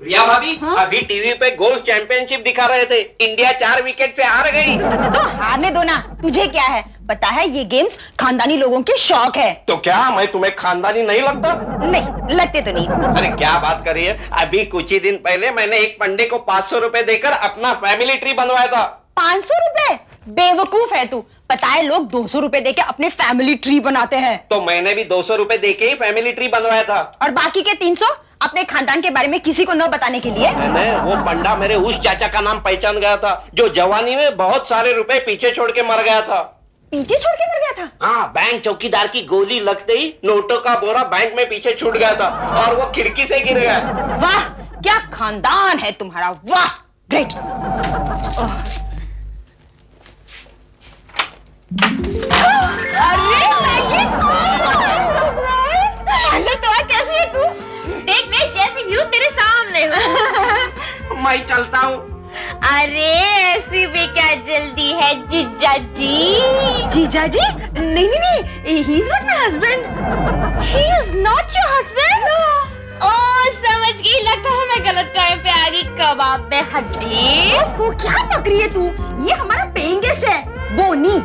रिया भाभी, हाँ? अभी टीवी पे गोल्फ चैंपियनशिप दिखा रहे थे। इंडिया 4 विकेट से हार गई। तो हारने दो ना, तुझे क्या है? पता है ये गेम्स खानदानी लोगों के शौक है। तो क्या मैं तुम्हें खानदानी नहीं लगता? नहीं लगते तो नहीं। अरे क्या बात कर रही है, अभी कुछ ही दिन पहले मैंने एक पंडे को 500 रुपए देकर अपना फैमिली ट्री बनवाया था। 500 रुपए? बेवकूफ है तू। पता है लोग 200 रुपए देके अपने फैमिली ट्री बनाते हैं। तो मैंने भी 200 रुपए देके ही फैमिली ट्री बनवाया था। और बाकी के 300 अपने खानदान के बारे में किसी को न बताने के लिए। मैंने वो पंडा मेरे उस चाचा का नाम पहचान गया था जो जवानी में बहुत सारे रुपए पीछे छोड़ के मर गया था। पीछे छोड़ के मर गया था? हाँ, बैंक चौकीदार की गोली लगते ही नोटों का बोरा बैंक में पीछे छूट गया था और वो खिड़की से गिर गया। वाह क्या खानदान है तुम्हारा, वाह ग्रेट। अरे मैगी, अंदर तो आ, कैसी है तू? देख मैं जैसी भी हूँ तेरे सामने हूँ। मैं चलता हूँ। अरे ऐसी भी क्या जल्दी है जीजा जी? जीजा जी? नहीं नहीं नहीं, he is not my husband. He is not your husband? ओह समझ गई, लगता है मैं गलत टाइम पे आ गई। कबाब में हड्डी। वो क्या पक रही है तू? ये हमारा पेइंग गेस्ट है, बोनी।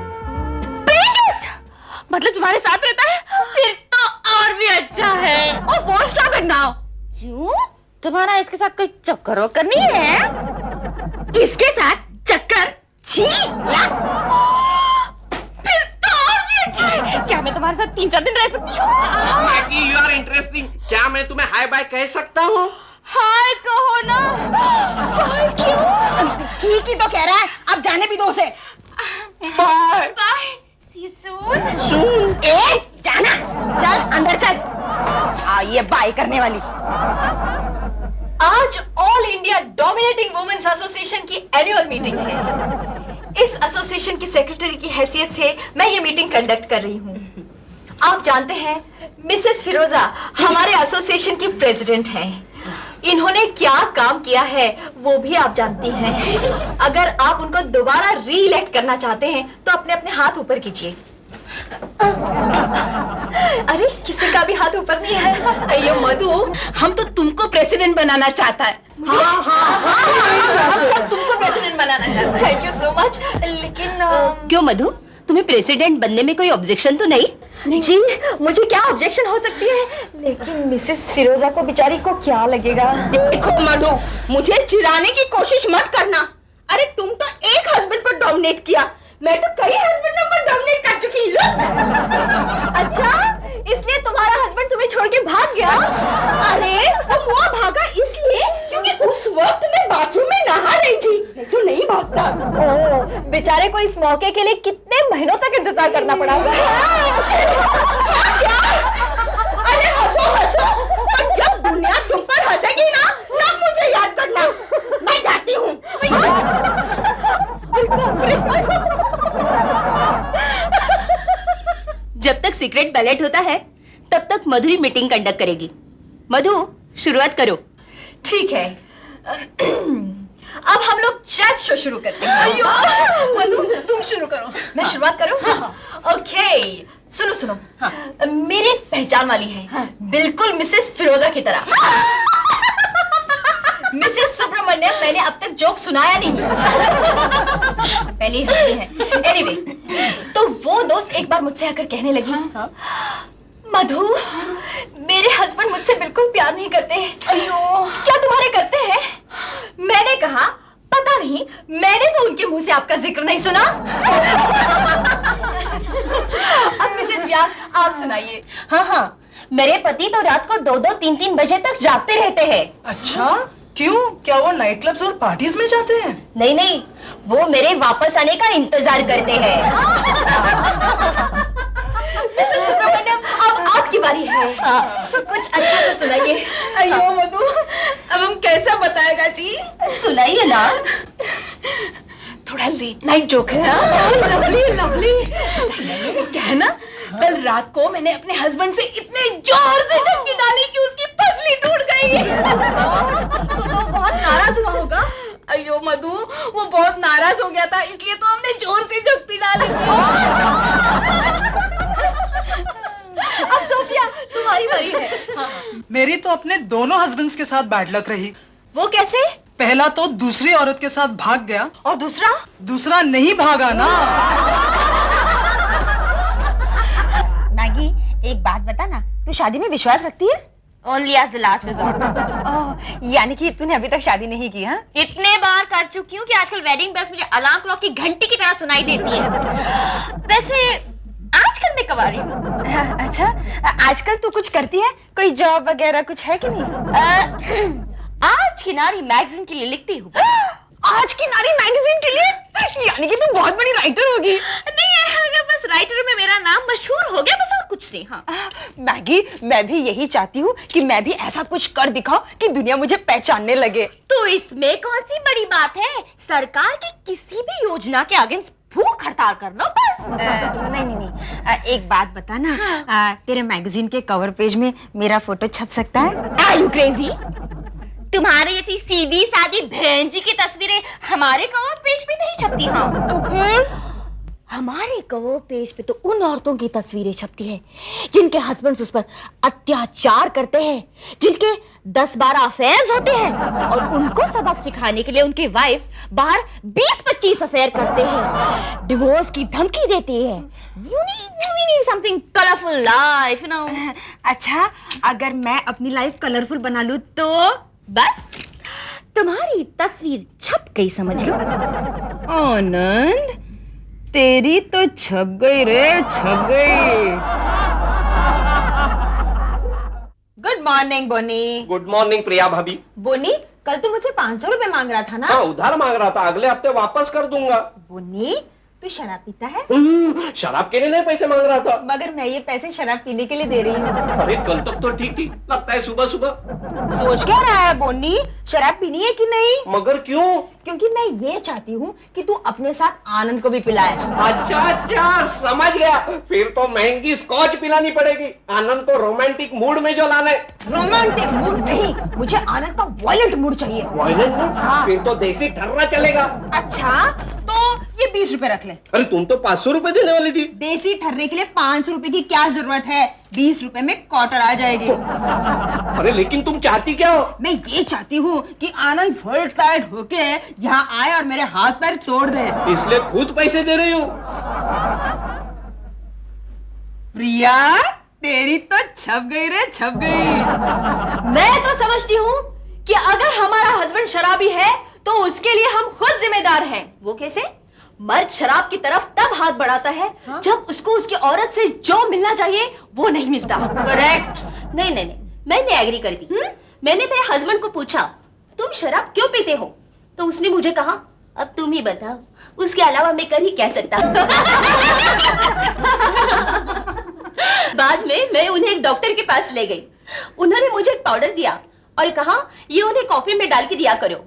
Paying guest? मतलब तुम्हारे साथ रहता है? फिर तो और भी अच्छा है। Oh, won't stop it now. क्यों? तुम्हारा इसके साथ कोई चक्कर वक्कर नहीं है? इसके साथ चक्कर? छी! फिर तो और भी अच्छा है। क्या मैं तुम्हारे साथ 3-4 दिन रह सकती हूँ? Maggi, you are interesting. क्या मैं तुम्हें हाय बाय कह सकता हूँ? हाय कहो ना। हाय क्यों? ठीक ही तो कह रहा है, अब जाने भी दो उसे। Bye. Bye. See you soon. सुन। ए, जाना, चल अंदर चल। ये बाय करने वाली। आज all India dominating women's association की एनुअल मीटिंग है। इस एसोसिएशन की सेक्रेटरी की हैसियत से मैं ये मीटिंग कंडक्ट कर रही हूँ। आप जानते हैं मिसेस फिरोजा हमारे एसोसिएशन की प्रेसिडेंट हैं। इन्होंने क्या काम किया है वो भी आप जानती हैं। अगर आप उनको दोबारा री इलेक्ट करना चाहते हैं तो अपने अपने हाथ ऊपर कीजिए। अरे किसी का भी हाथ ऊपर नहीं है। अयो मधु, हम तो तुमको प्रेसिडेंट बनाना चाहता है। हाँ, हम सब तुमको प्रेसिडेंट बनाना चाहते हैं। Thank you so much. लेकिन क्यों मधु, तुम्हें प्रेसिडेंट बनने में कोई ऑब्जेक्शन तो नहीं? जी मुझे क्या ऑब्जेक्शन हो सकती है, लेकिन मिसेस फिरोजा को बेचारी को क्या लगेगा। देखो मधु, मुझे चिढ़ाने की कोशिश मत करना। अरे तुम तो एक हस्बैंड पर डोमिनेट किया, मैं तो कई हस्बैंडों पर डोमिनेट कर चुकी हूँ। अच्छा, इसलिए तुम्हारा हस्बैंड तुम्हें छोड़ के भाग गया? अरे वो भागा इसलिए क्योंकि उस वक्त मैं बाथरूम में नहा रही थी, नहीं तो नहीं भागता। ओह, बेचारे को इस मौके के लिए कितने महीनों तक इंतजार करना पड़ा होगा। क्या? अरे हंसो हंसो, और जब दुनिया तुम पर हंसेगी ना तब मुझे याद करना। मैं जाती हूँ। जब तक सीक्रेट बैलेट होता है तब तक मधु ही मीटिंग कंडक्ट करेगी। मधु शुरुआत करो। ठीक है। अब हम लोग चैट शो शुरू करते हैं। अयो, मधु तुम शुरू करो। मैं शुरुआत करूं? ओके, सुनो सुनो। मेरी एक पहचान वाली है, बिल्कुल मिसेस फिरोजा की तरह। मिसेस सुब्रमण्यम मैंने अब तक जोक सुनाया नहीं। पहली हंसती है। एनीवे, तो वो दोस्त एक बार मुझसे आकर कहने लगी, मधु मेरे हस्बैंड मुझसे बिल्कुल प्यार नहीं करते। अयो, क्या तुम्हारे करते हैं? मैंने कहा पता नहीं, मैंने तो उनके मुंह से आपका जिक्र नहीं सुना। अब मिसेस व्यास आप सुनाइए। हाँ, मेरे पति तो रात को 2-2, 3-3 बजे तक जागते रहते हैं। अच्छा, क्यों? क्या वो नाइट क्लब्स और पार्टीज में जाते हैं? नहीं, वो मेरे वापस आने का इंतजार करते हैं। मिसेस सुब्रमण्यम अब आपकी बारी है। कुछ अच्छा से सुनाइए। अयो मधु, अब हम कैसा बताएगा जी? सुनाइए ना। थोड़ा लेट नाइट जोक है। Lovely lovely. क्या है ना, कल रात को मैंने अपने हस्बैंड से इतने जोर से झपकी डाली कि उसकी पसली टूट गई। तो बहुत नाराज हुआ होगा। अयो मधु, वो बहुत नाराज हो गया था, इसलिए तो हमने जोर से झपकी डाली थी। अब सोफिया तुम्हारी बारी है। मेरी तो अपने दोनों हस्बैंड्स के साथ बैड लक रही। वो कैसे? पहला तो दूसरी औरत के साथ भाग गया और दूसरा? दूसरा नहीं भागा ना। मैगी, एक बात बता ना, तू शादी में विश्वास रखती है? Only as the last resort. यानी कि तूने अभी तक शादी नहीं की? हाँ, इतने बार कर चुकी हूँ कि आजकल वेडिंग बेल्स मुझे अलार्म क्लॉक की घंटी की तरह सुनाई देती है। वैसे आजकल मैं कवारी हूँ। अच्छा, आजकल तू कुछ करती है? कोई जॉब वगैरह कुछ है कि नहीं? आज की नारी मैगजीन के लिए लिखती हूँ। आज की नारी मैगजीन के लिए? यानी कि तू बहुत बड़ी राइटर होगी। नहीं है, बस राइटर में मेरा नाम मशहूर हो गया, बस और कुछ नहीं। हाँ मैगी, मैं भी यही चाहती हूँ कि मैं भी ऐसा कुछ कर दिखाऊं कि दुनिया मुझे पहचानने लगे। तो इसमें कौन सी बड़ी बात है? सरकार की किसी भी योजना के अगेंस्ट भूख हड़ताल कर लो बस। नहीं, एक बात बता ना, तेरे मैगजीन के कवर पेज में मेरा फोटो छप सकता है? Are you crazy? तुम्हारे जैसी सीधी सादी बहन जी की तस्वीरें हमारे कवर पेज पे नहीं छपती। हाँ तो फिर? हमारे कवर पेज पे तो उन औरतों की तस्वीरें छपती है जिनके हस्बैंड उस पर अत्याचार करते हैं, जिनके 10-12 अफेयर्स होते हैं, और उनको सबक सिखाने के लिए उनके वाइफ्स बाहर 20-25 अफेयर करते हैं, डिवोर्स की धमकी देती है। We need something colorful life, you know. अच्छा, अगर मैं अपनी लाइफ कलरफुल बना लूं तो? बस तुम्हारी तस्वीर छप गई समझ लो। आनंद, तेरी तो छप गई रे, छप गई। गुड मॉर्निंग बोनी। गुड मॉर्निंग प्रिया भाभी। बोनी, कल तू मुझसे 500 रुपए मांग रहा था ना? हाँ, उधार मांग रहा था, अगले हफ्ते वापस कर दूंगा। बोनी, तू शराब पीता है? शराब के लिए नहीं पैसे मांग रहा था। मगर मैं ये पैसे शराब पीने के लिए दे रही हूँ। अरे कल तक तो ठीक थी, लगता है सुबह सुबह। सोच क्या रहा है बोनी, शराब पीनी है कि नहीं? मगर क्यों? क्योंकि मैं ये चाहती हूँ कि तू अपने साथ आनंद को भी पिलाए। अच्छा, समझ गया। फिर तो महंगी स्कॉच पिलानी पड़ेगी। आनंद को रोमांटिक मूड में जो लाना है। रोमांटिक मूड नहीं, मुझे आनंद का वायलेंट मूड चाहिए। Violent mood? हाँ। फिर तो देसी ठर्रा चलेगा। अच्छा, तो ये 20 रुपए रख ले। अरे तुम तो 500 रुपए देने वाली थी। देसी ठर्रे के लिए 500 रुपए की क्या जरूरत है? 20 रुपए में क्वार्टर आ जाएगी। अरे लेकिन तुम चाहती क्या हो? मैं ये चाहती हूँ कि आनंद फुल टाइट होके यहाँ आए और मेरे हाथ पैर तोड़ दे। इसलिए खुद पैसे दे रही हो? प्रिया, तेरी तो छप गई रे, छप गई। मैं तो समझती हूँ कि अगर हमारा हस्बैंड शराबी है तो उसके लिए हम खुद जिम्मेदार हैं। वो कैसे? मर्द शराब की तरफ तब हाथ बढ़ाता है जब उसको उसकी औरत से जो मिलना चाहिए वो नहीं मिलता। करेक्ट। नहीं, मैंने एग्री करी थी। मैंने मेरे हस्बैंड को पूछा, तुम शराब क्यों पीते हो? तो उसने मुझे कहा, अब तुम ही बताओ, उसके अलावा मैं कर ही क्या सकता। बाद में मैं उन्हें एक डॉक्टर के पास ले गई। उन्होंने मुझे एक पाउडर दिया और कहा, ये उन्हें कॉफी में डाल के दिया करो,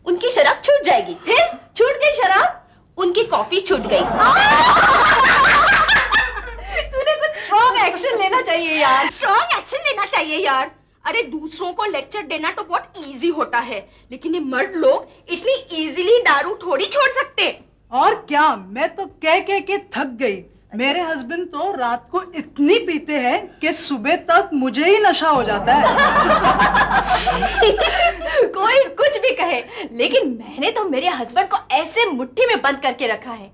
उनकी शराब छूट जाएगी। फिर छूट गई शराब, उनकी कॉफी छूट गई। तूने कुछ स्ट्रॉन्ग एक्शन लेना चाहिए यार। स्ट्रॉन्ग एक्शन लेना चाहिए यार। अरे दूसरों को लेक्चर देना तो बहुत इजी होता है, लेकिन ये मर्द लोग इतनी इजीली दारू थोड़ी छोड़ सकते। और क्या, मैं तो कह के थक गई। मेरे हस्बैंड तो रात को इतनी पीते हैं कि सुबह तक मुझे ही नशा हो जाता है। कोई कुछ भी कहे, लेकिन मैंने तो मेरे हस्बैंड को ऐसे मुट्ठी में बंद करके रखा है।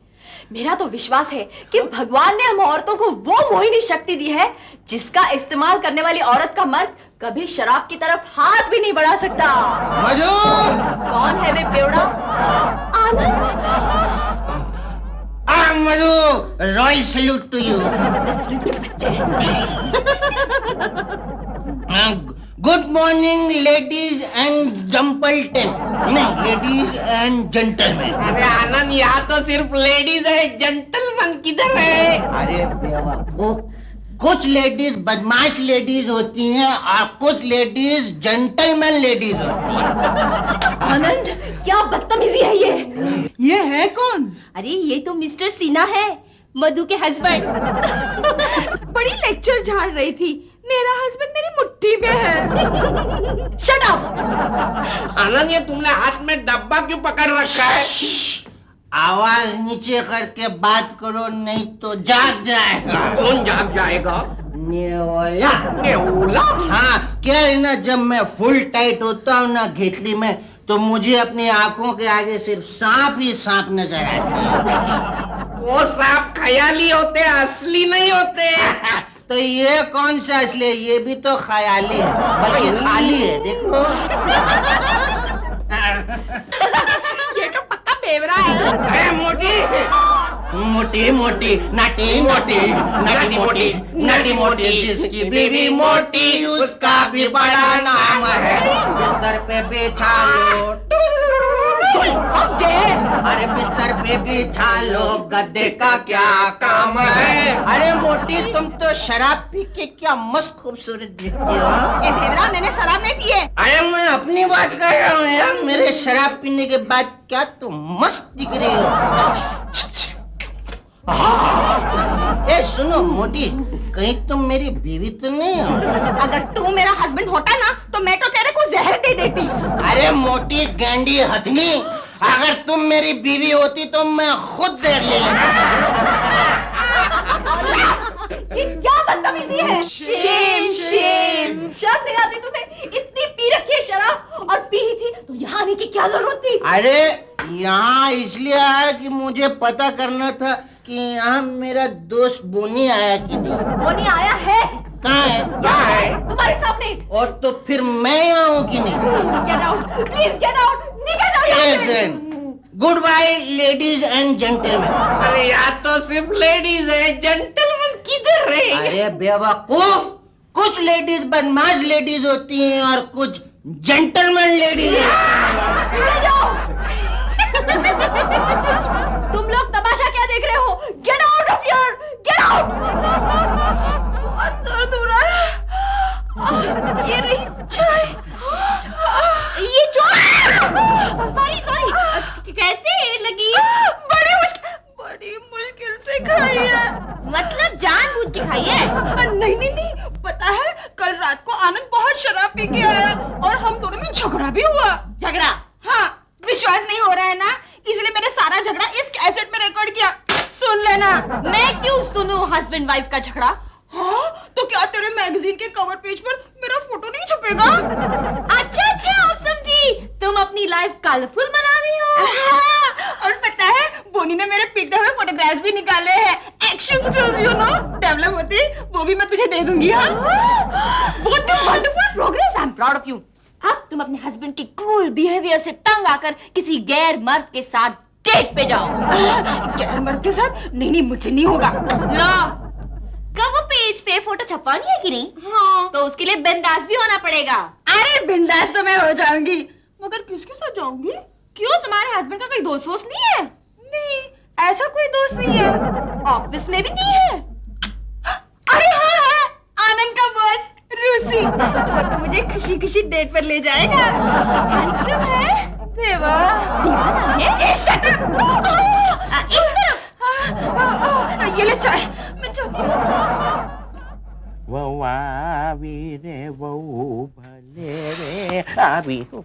मेरा तो विश्वास है कि भगवान ने हम औरतों को वो मोहिनी शक्ति दी है जिसका इस्तेमाल करने वाली औरत का मर्द कभी शराब की तरफ हाथ भी नहीं बढ़ा सकता। मजू! कौन है वे बेवड़ा? Anand. Maju, royal salute to you. Good morning ladies and gentlemen. नहीं, लेडीज एंड जेंटलमैन। अरे आनंद, यहाँ तो सिर्फ लेडीज है, जेंटलमैन किधर है? अरे बेवकूफ, कुछ लेडीज बदमाश लेडीज होती हैं और कुछ लेडीज जेंटलमैन लेडीज होती हैं। आनंद, क्या बदतमीजी है ये है कौन? अरे ये तो मिस्टर सिन्हा है, मधु के हस्बैंड। बड़ी लेक्चर झाड़ रही थी, मेरा हस्बैंड मेरी मुट्ठी में है। Shut up! आनंद, ये तुमने हाथ में डब्बा क्यों पकड़ रखा है? आवाज नीचे करके बात करो नहीं तो जाग जाएगा। कौन जाग जाएगा? नेवला। नेवला? हाँ, क्या है ना, जब मैं फुल टाइट होता हूँ ना घेतली में, तो मुझे अपनी आंखों के आगे सिर्फ सांप ही सांप नजर आते हैं। वो सांप ख्याली होते हैं, असली नहीं होते। तो ये कौन सा असली है? ये भी तो ख्याली है, बल्कि खाली है। देखो ये तो पक्का बेवरा है। अरे मोटी मोटी मोटी नाटी मोटी नाटी मोटी नाटी मोटी, जिसकी बीवी मोटी उसका भी बड़ा नाम है। बिस्तर पे बिछा लो, अरे बिस्तर पे बिछा लो, गद्दे का क्या काम है। अरे मोटी, तुम तो शराब पी के क्या मस्त खूबसूरत दिखती हो। ये बेवरा, मैंने शराब नहीं पी है। अरे मैं अपनी बात कर रहा हूँ यार, मेरे शराब पीने के बाद क्या तुम मस्त दिख रही हो। ए सुनो मोटी, कहीं तुम मेरी बीवी तो नहीं हो? अगर तू मेरा हस्बैंड होता ना, तो मैं तो तेरे को जहर दे देती। अरे मोटी गैंडी हथनी, अगर तुम मेरी बीवी होती तो मैं खुद जहर ले लेता। ये क्या बदतमीजी है। शेम शेम, शर्म नहीं आती तुम्हें? इतनी पी रखी है शराब, और पी ही थी तो यहाँ आने की क्या जरूरत थी? अरे यहाँ इसलिए आया कि मुझे पता करना था कि यहाँ मेरा दोस्त बोनी आया कि नहीं। बोनी आया है। कहाँ है? यहाँ है, तुम्हारे सामने। और तो फिर मैं यहाँ हूँ कि नहीं? Get out, please get out, निकल जाओ यहाँ से। Good bye ladies and gentleman. अरे यार, तो सिर्फ लेडीज है, जेंटलमैन किधर रहे? अरे बेवकूफ, कुछ लेडीज बदमाश लेडीज होती हैं और कुछ जेंटलमैन लेडीज हैं। निकल जाओ। तुम लोग तमाशा क्या देख रहे हो? Get out of here, get out. बहुत दर्द हो रहा है। ये रही चाय। ये जो सॉरी सॉरी, कैसे लगी? बड़ी मुश्किल से खाई है। मतलब जानबूझ के खाई है? नहीं, पता है कल रात को आनंद बहुत शराब पी के आया और हम दोनों में झगड़ा भी हुआ। झगड़ा? हाँ, विश्वास नहीं हो रहा है ना, इसलिए मैंने सारा झगड़ा इस कैसेट में रिकॉर्ड किया, सुन लेना। मैं क्यों सुनूं हस्बैंड वाइफ का झगड़ा? हाँ, तो क्या तेरे मैगजीन के कवर पेज पर मेरा फोटो नहीं छपेगा? अच्छा अब समझी, तुम अपनी लाइफ कलरफुल बना रही हो। हाँ, और पता है बोनी ने मेरे पीटते हुए फोटोग्राफ्स भी निकाले हैं, action stills you know, develop होती वो भी मैं तुझे दे दूंगी। हाँ, what a wonderful progress, I am proud of you. अब तुम अपने हस्बैंड के क्रूर बिहेवियर से तंग आकर किसी गैर मर्द के साथ डेट पे जाओ। गैर मर्द के साथ? नहीं, मुझे नहीं होगा। ला, कवर पेज पे फोटो छपवानी है कि नहीं? हाँ, तो उसके लिए बिंदास भी होना पड़ेगा। अरे बिंदास तो मैं हो जाऊंगी, मगर किसके साथ जाऊंगी? क्यों, तुम्हारे हस्बैंड का कोई दोस्त वोस्त नहीं है? नहीं, ऐसा कोई दोस्त नहीं है। ऑफिस में भी नहीं है? अरे हाँ है, आनंद का बॉस रूसी, वो तो मुझे खुशी खुशी डेट पर ले जाएगा। हैंडसम है? देवा, दीवाना है? ए शट अप। इस तरफ। ये ले चाय, मैं चलती हूँ।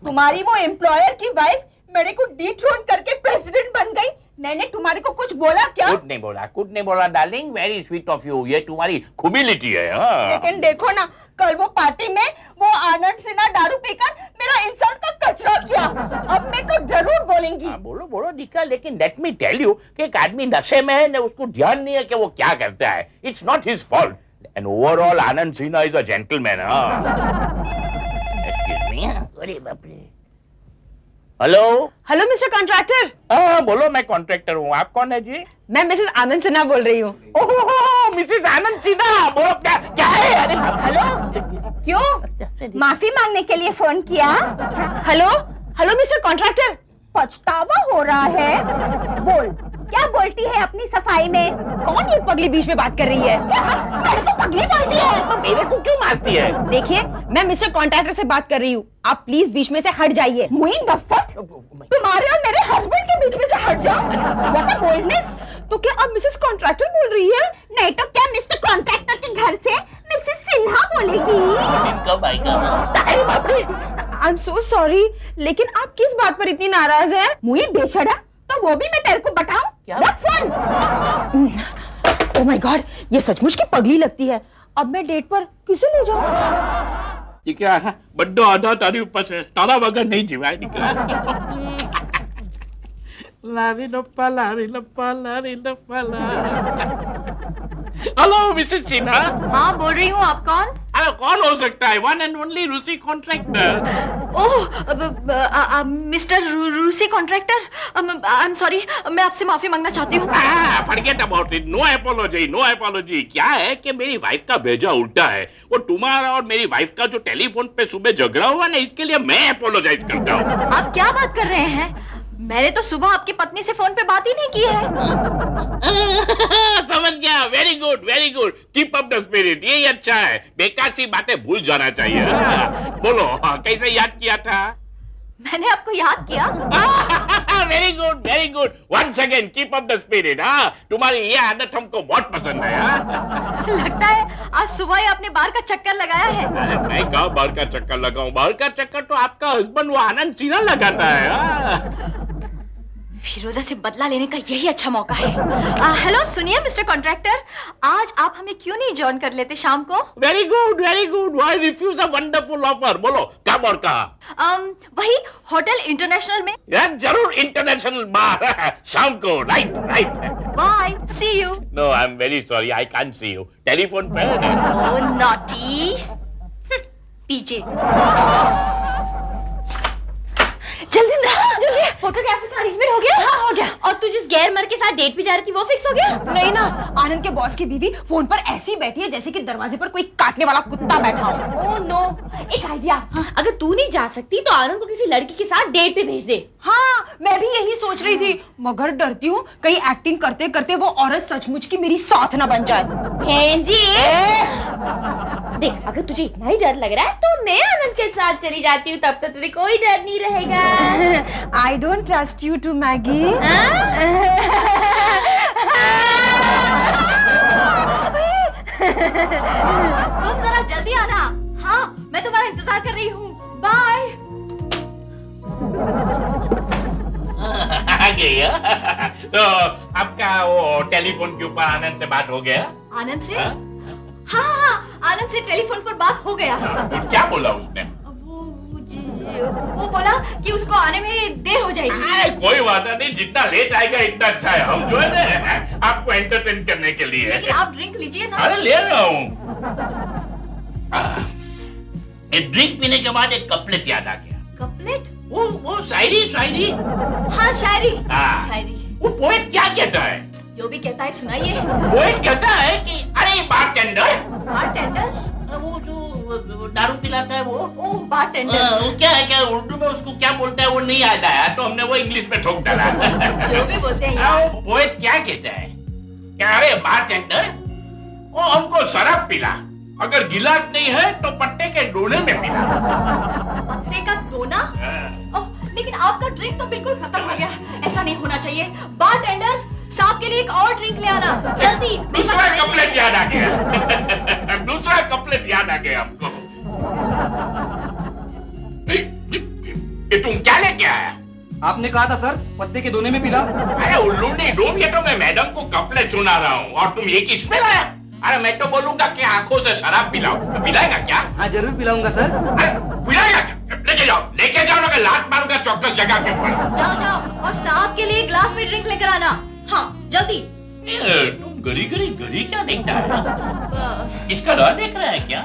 तुम्हारी वो एम्प्लॉयर की वाइफ मेरे को डिथ्रोन करके प्रेसिडेंट बन गई। मैंने तुम्हारे को कुछ बोला क्या? कुछ नहीं बोला darling, very sweet of you, ये तुम्हारी ह्यूमिलिटी है। हाँ। लेकिन देखो ना, कल वो पार्टी में वो आनंद सिन्हा दारू पीकर मेरा इंसल्ट का कचरा किया। अब मैं तो जरूर बोलेंगी। हाँ, बोलो निका, लेकिन लेट मी टेल यू कि एक आदमी नशे में है ना, उसको ध्यान नहीं है कि वो क्या करता है। It's not his fault, and overall Anand Sinha is a gentleman. Excuse me. अरे बाप रे। Hello mister contractor. हाँ बोलो, मैं कॉन्ट्रैक्टर हूँ। आप कौन है जी? मैं मिसेस आनंद सिन्हा बोल रही हूँ। ओह मिसेस आनंद सिन्हा, बोलो क्या है? अरे हेलो, क्यों माफी मांगने के लिए फोन किया? हेलो मिस्टर कॉन्ट्रैक्टर, पछतावा हो रहा है? बोल, क्या बोलती है अपनी सफाई में? कौन ये पगली बीच में बात कर रही है? क्या मेरे को पगली बोलती है? मेरे को क्यों मारती है? देखिए, मैं मिस्टर कॉन्ट्रैक्टर से बात कर रही हूँ, आप प्लीज बीच में से हट जाइए। मुइन द फक, तुम्हारे और मेरे हस्बैंड के बीच में से हट जाओ। What a boldness. तो क्या आप मिसेस कॉन्ट्रैक्टर बोल रही है? नहीं तो क्या मिस्टर कॉन्ट्रैक्टर के घर से मिसेस सिन्हा बोलेगी? कब आएगा? अरे बाप रे। आई एम सो सॉरी, लेकिन आप किस बात पर इतनी नाराज है? मुझे बेशर्म, तो वो भी मैं तेरे को बताऊं? रख फोन। ओह माय गॉड, ये सचमुच की पगली लगती है। अब मैं डेट पर किसे ले जाऊं? દીકરા બધો આધા તારી ઉપર છે તારા વગર નહીં જીવાય દીકરા લારી લપ્પા हेलो मिसेस सिन्हा हाँ बोल रही हूँ, आप कौन? अरे कौन हो सकता है one and only Rusi Contractor oh mister Rusi Contractor, I am sorry, मैं आपसे माफी मांगना चाहती हूँ। Forget about it, no apology. क्या है कि मेरी वाइफ का भेजा उल्टा है, वो तुम्हारा और मेरी वाइफ का जो टेलीफोन पे सुबह झगड़ा हुआ ना, इसके लिए मैं अपोलोजाइज करता हूँ। आप क्या बात कर रहे हैं? मैंने तो सुबह आपकी पत्नी से फोन पे बात ही नहीं की है। समझ गया, very good, keep up the spirit, यही अच्छा है, बेकार सी बातें भूल जाना चाहिए। बोलो कैसे याद किया था? मैंने आपको याद किया। Very good, once again keep up the spirit. हाँ, तुम्हारी ये आदत हमको बहुत पसंद है। लगता है आज सुबह ही आपने बाहर का चक्कर लगाया है। अरे मैं कहाँ बाहर का चक्कर लगाऊं, बाहर का चक्कर तो आपका हस्बैंड वो आनंद सिन्हा लगाता है। फिरोजा से बदला लेने का यही अच्छा मौका है। हेलो सुनिए मिस्टर कॉन्ट्रैक्टर, आज आप हमें क्यों नहीं जॉइन कर लेते शाम को? Very good, why refuse a wonderful offer? बोलो कब और कहाँ? वही होटल इंटरनेशनल में। यार जरूर, इंटरनेशनल बार शाम को, right. Bye, see you. No I am very sorry, I can't see you, telephone पे है ना। ओह नॉटी, पीछे। जल्दी फोटोग्राफर का अरेंजमेंट हो गया? हाँ हो गया। और तू जिस गैर मर के साथ डेट पे जा रही थी वो फिक्स हो गया? नहीं ना, आनंद के बॉस की बीवी फोन पर ऐसी बैठी है जैसे कि दरवाजे पर कोई काटने वाला कुत्ता बैठा हो। ओह नो, एक आइडिया। अगर तू नहीं जा सकती तो आनंद को किसी लड़की के साथ डेट पे भेज दे। हाँ, मैं भी यही सोच रही थी, मगर डरती हूँ कहीं एक्टिंग करते करते वो औरत सचमुच की मेरी साथ ना बन जाए। बहन जी देख, अगर तुझे इतना ही डर लग रहा है तो मैं आनंद के साथ चली जाती हूँ, तब तो तुम्हें कोई डर नहीं रहेगा। I don't trust you too, Maggie. तुम जरा जल्दी आना। हाँ, मैं तुम्हारा इंतजार कर रही हूँ। बाय। आ गई है? तो आपका वो टेलीफोन के ऊपर आनंद से बात हो गया? आनंद से? हाँ, आनंद से टेलीफोन पर बात हो गया। क्या बोला उसने? वो बोला कि उसको आने में देर हो जाएगी। कोई बात नहीं, जितना लेट आएगा इतना अच्छा है, हम जो है ना आपको एंटरटेन करने के लिए। लेकिन आप ड्रिंक लीजिए ना। अरे ले रहा हूँ। एक ड्रिंक पीने के बाद एक कपलेट याद आ गया। कपलेट? वो शायरी। हाँ शायरी। हाँ। शायरी। वो पोएट क्या कहता है? जो भी कहता है सुनाइए। पोएट कहता है कि अरे बारटेंडर। बारटेंडर? वो जो दारू पिलाता है वो। ओह बारटेंडर। वो क्या है, क्या उर्दू में उसको क्या बोलता है वो नहीं याद आया, तो हमने वो इंग्लिश में ठोक डाला। जो भी बोलते हैं यार। पोएट क्या कहता है? क्या अरे बारटेंडर, वो हमको शराब पिला, अगर गिलास नहीं है तो पत्ते के दोने में पिला। पत्ते का दोना? ओह, लेकिन आपका ड्रिंक तो बिल्कुल खत्म हो गया। ऐसा नहीं होना चाहिए। बारटेंडर, साहब के लिए एक और ड्रिंक ले आना जल्दी। दूसरा कपलेट याद आ गया। दूसरा कपलेट याद आ गया हमको। ये तुम क्या लेके आया? आपने कहा था सर पत्ते के दोने में पिला। अरे उल्लू नहीं डूब, ये तो मैं मैडम को कपलेट सुना रहा हूँ और तुम ये किस में लाया? अरे मैं तो बोलूंगा कि आंखों से शराब पिलाओ। तो पिलाएगा क्या? हाँ जरूर पिलाऊंगा सर। अरे पिलाएगा क्या? लेके जाओ ना, लात मारूंगा चौकस जगह के ऊपर। जाओ और साहब के लिए ग्लास में ड्रिंक लेकर आना। हाँ जल्दी। तुम गरी क्या देखता है? इसका राह देख रहा है क्या?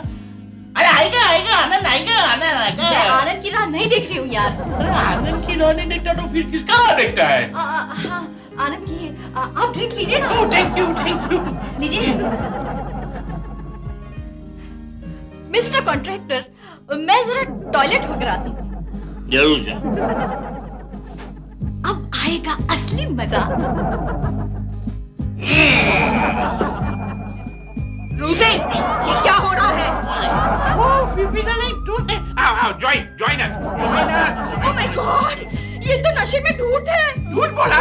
अरे आएगा आनंद आएगा। मैं आनंद की राह नहीं देख रही हूँ यार। अरे आनंद की राह नहीं देखता तो फिर किसका राह देखता है? हाँ आनंद की। आप ड्रिंक लीजिए ना। थैंक यू लीजिए। मिस्टर कॉन्ट्रैक्टर, मैं जरा टॉयलेट होकर आती हूँ। जरूर जा। अब आएगा असली मजा। रूसी, ये क्या हो रहा है? Join us. Oh my God, ये तो नशे में ढूंढ है। झूठ बोला?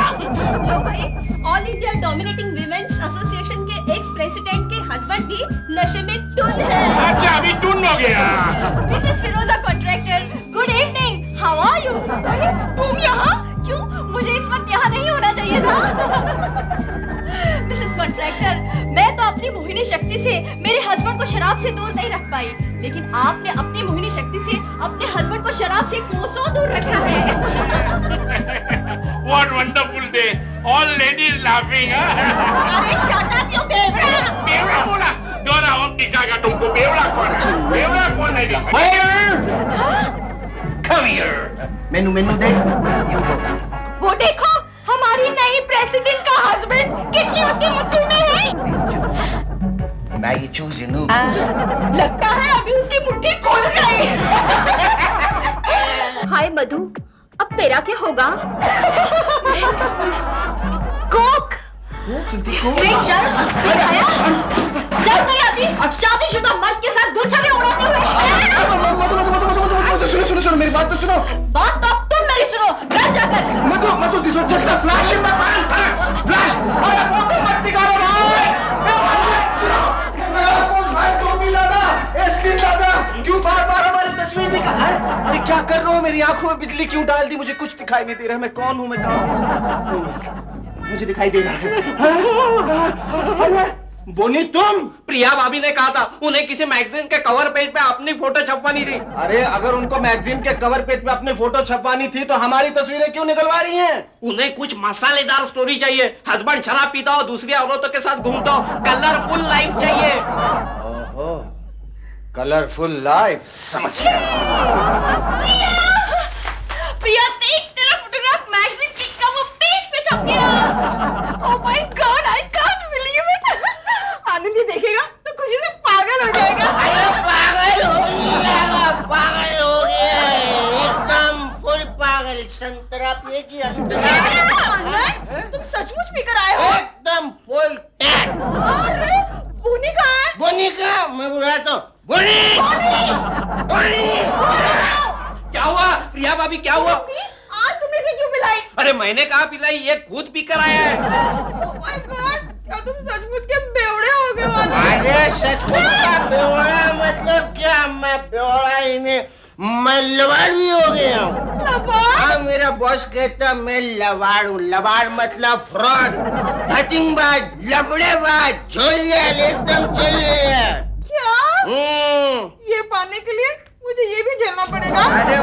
लो भाई, all India dominating women's association के एक्स प्रेसिडेंट के हस्बैंड भी नशे में टुन है। अच्छा अभी टून हो गया। Mrs Firoza Contractor, good evening, how are you? अरे तुम यहाँ क्यों? मुझे इस वक्त यहाँ नहीं होना चाहिए था। मिसेस कॉन्ट्रैक्टर, मैं तो अपनी मोहिनी शक्ति से मेरे हस्बैंड को को शराब से दूर नहीं रख पाई, लेकिन आपने अपनी मोहिनी शक्ति से अपने हस्बैंड को शराब से कोसों दूर रखा है। What wonderful day! All ladies laughing. अरे शट अप यू बेवड़ा। बेवड़ा बोला? डोरा हम दिखाएगा तुमको बेवड़ा कौन है? बेवड़ा कौन है दिखाएगा? Come here. Menu they. You go. वो देखो हमारी नई प्रेसिडेंट का हस्बैंड कितनी उसकी मुट्ठी में है। Please choose. Maggie, choose your noodles. लगता है अभी उसकी मुट्ठी खुल गई। हाय मधु, अब तेरा क्या होगा? कोक। नहीं शर्म नहीं आती शादीशुदा मर्द के साथ गुलछड़े उड़ाते हुए। सुनो मेरी बात तो सुनो. बात तो अब तुम मेरी सुनो, घर जाकर। मधु, this was just a flash in the pan. Flash. अरे फोटो मत निकालो ना. दादा, क्यों बार-बार हमारी तस्वीर निकाल? अरे क्या कर रहे हो? मेरी आंखों में बिजली क्यों डाल दी? मुझे कुछ दिखाई नहीं दे रहा है. मैं कौन हूँ? मैं कहाँ हूँ? मुझे दिखाई दे रहा है. बोनी तुम? प्रिया भाभी ने कहा था उन्हें किसी मैगजीन के कवर पेज पे अपनी फोटो छपवानी थी। अरे अगर उनको मैगजीन के कवर पेज पे अपनी फोटो छपवानी थी तो हमारी तस्वीरें क्यों निकलवा रही हैं? उन्हें कुछ मसालेदार स्टोरी चाहिए। हस्बैंड शराब पीता हो, दूसरी औरतों के साथ घूमता हो, कलरफुल लाइफ चाहिए। ओहो, कलरफुल लाइफ. समझ गया. प्रिया देख, तेरा फोटोग्राफ मैगजीन की कवर पेज पे छप गया। Oh my god, I can't believe it. Anand ये देखेगा तो खुशी से पागल हो जाएगा। पागल हो गया एकदम फुल पागल. संतरा पिए की तुम सचमुच पीकर आए हो? एकदम फुल टैट. अरे बोनी कहाँ है? बोनी का मैं बुलाता हूँ. बोनी. क्या हुआ प्रिया भाभी, क्या हुआ? आज तुमने इसे क्यों पिलाई? अरे मैंने कहा पिलाई, ये खुद पीकर आया है। ओह माय गॉड, क्या तुम सचमुच के बेवड़े हो गए वाले? अरे सचमुच का बेवड़ा मतलब क्या? मैं बेवड़ा ही नहीं, मैं लवाड़ भी हो गया हूँ. हाँ, मेरा बॉस कहता मैं लवाड़ हूँ. लवाड़ मतलब फ्रॉड, धतिंगबाज, लफड़ेबाज, झोलियाल, एकदम झोलियाल. क्या? ये पाने के लिए मुझे ये भी झेलना पड़ेगा? अरे